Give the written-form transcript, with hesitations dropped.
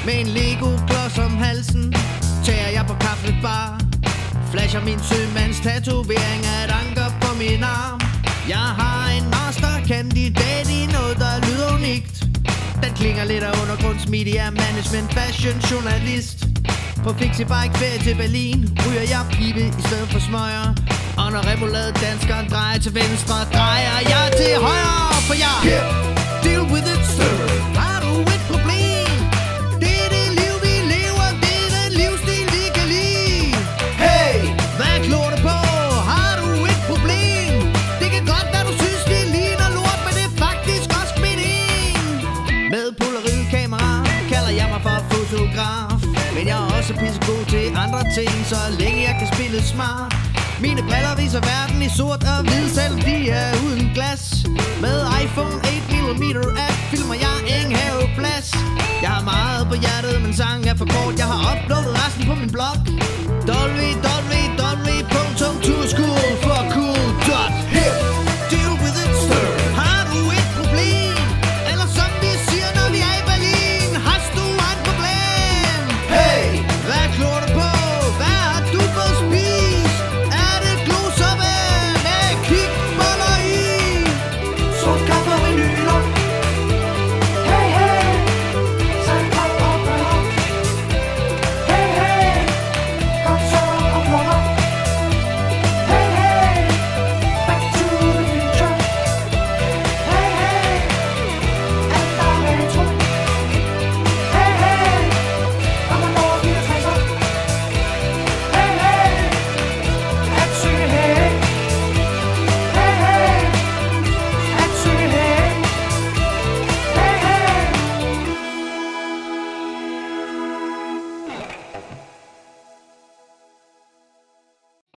Med en Lego-klods om halsen tager jeg på kaffebar. Flasher min sømands tatovering af et anker på min arm. Jeg har en masterkandidat i noget, der lyder unikt. Den klinger lidt af undergrunds media management fashion journalist. På Fixie-bike ferie til Berlin ryger jeg pibe i stedet for smøger. Og når remoulade danskeren drejer til venstre, drejer jeg til højre. For jeg deal with it, sir. Har du et problem? Det er det liv vi lever, det er den livsstil vi kan lide. Hey, hvad klår det på? Har du et problem? Det kan godt være du synes vi ligner lort, men det er faktisk også mening. Med polaroidkamera kalder jeg mig for fotograf. Men jeg er også pissegod til andre ting, så længe jeg kan spille smart. Mine briller viser verden i sort og hvid, selvom de er uden glas. Med iPhone 8mm app filmer jeg ingen haveplads. Jeg har meget på hjertet, men sangen er for kort. Jeg har uploadet resten på min blog.